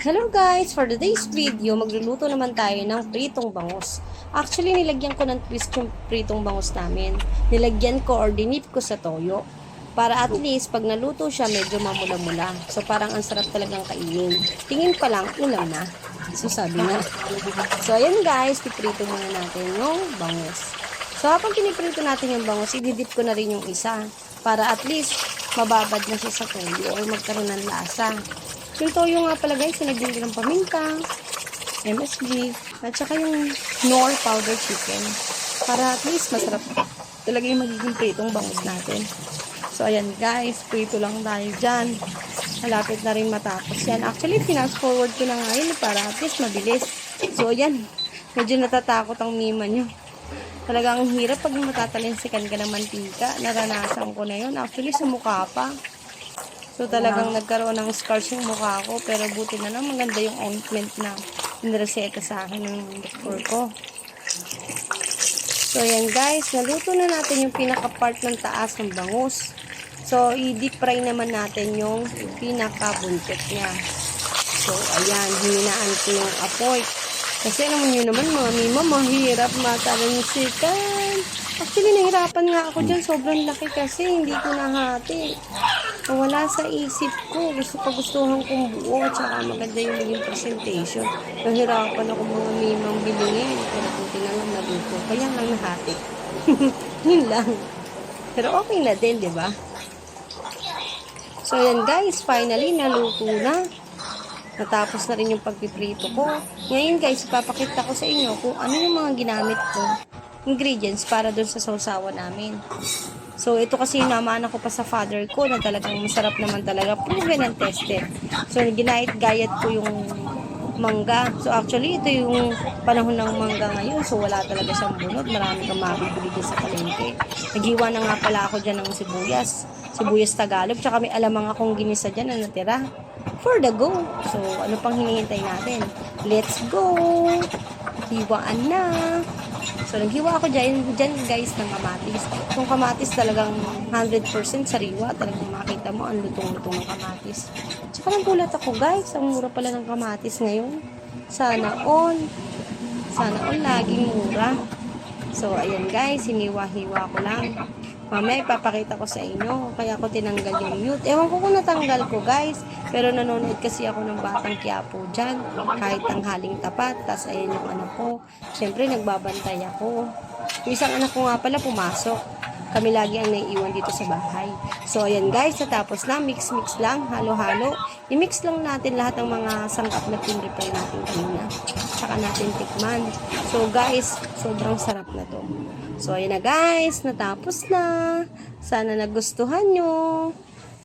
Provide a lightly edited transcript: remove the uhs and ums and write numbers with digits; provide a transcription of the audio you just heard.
Hello guys! For today's video, magluluto naman tayo ng pritong bangus. Actually, nilagyan ko ng twist yung pritong bangus namin. Nilagyan ko or dinip ko sa toyo. Para at least, pag naluto siya, medyo mamula-mula. So, parang ang sarap talagang kainin. Tingin pa lang, ulam na. So, sabi na. So, ayan guys, piprito muna natin yung bangus. So, habang piniprito natin yung bangus, ididip ko na rin yung isa. Para at least, mababad na siya sa toyo or magkaroon ng lasa. Yung toyo nga pala guys, sinagyan ko ng paminta, MSG, at saka yung Knorr powder chicken. Para at least masarap talaga yung magiging pritong bangus natin. So ayan guys, prito lang tayo dyan. Malapit na rin matapos yan. Actually, fast forward ko na ngayon para at least mabilis. So ayan, medyo natatakot ang mima nyo. Talagang hirap pag matatalinsikan ka ng mantika. Naranasan ko na yun. Actually, sa mukha pa. So, talagang nagkaroon ng scars yung mukha ko. Pero buti na lang, maganda yung ointment na inreseta sa akin ng doktor ko. So, yan guys. Naluto na natin yung pinaka-part ng taas ng bangus. So, i-deep fry naman natin yung pinaka-buntot niya. So, ayan. Hininaan ko yung apoy. Kasi naman yun naman, mga mima, mahirap matalinsikan. Actually, nahirapan nga ako dyan. Sobrang laki kasi. Hindi ko nahati. Wala sa isip ko. Gustuhan kong buo at saka maganda yung maging presentation. Nahirapan ako mga mimang bilingin. Pero buti na lang naluto. Kaya lang nahati. Yun lang. Pero okay na din, di ba? So yan guys, finally naluto na. Natapos na rin yung pagpiprito ko. Ngayon guys, ipapakita ko sa inyo kung ano yung mga ginamit ko ingredients para dun sa sausawan namin. So, ito kasi naman ako pa sa father ko na talagang masarap naman talaga. Proven and tested. So, ginayat-gayat ko yung mangga. So, actually, ito yung panahon ng mangga ngayon. So, wala talaga siyang bunot. Marami kang mabibili dyan sa palengke. Naghiwa na nga pala ako dyan ng sibuyas. Sibuyas Tagalog. Tsaka may alamang akong ginisa dyan na natira. For the go. So, ano pang hinihintay natin? Let's go! Hiwaan na! So, naghiwa ako dyan guys ng kamatis. Yung kamatis talagang 100% sariwa. Talagang makita mo ang lutong-lutong ng kamatis. Tsaka nagulat ako guys. Ang mura pala ng kamatis ngayon. Sana all laging mura. So, ayan guys. Hiniwa-hiwa ko lang. Mamaya ipapakita ko sa inyo. Kaya ako tinanggal yung mute. Ewan ko kung natanggal ko guys. Pero nanonood kasi ako ng Batang Quiapo dyan. Kahit tanghaling tapat. Tapos ayan yung anak ko. Siyempre nagbabantay ako. Yung isang anak ko nga pala pumasok. Kami lagi ang naiiwan dito sa bahay. So ayan guys. Natapos na. Mix-mix lang. Halo-halo. I-mix lang natin lahat ng mga sangkap na pinrepare natin kanina. Tsaka natin tikman. So guys, sobrang sarap na to. So, ayan na guys, natapos na. Sana nagustuhan nyo.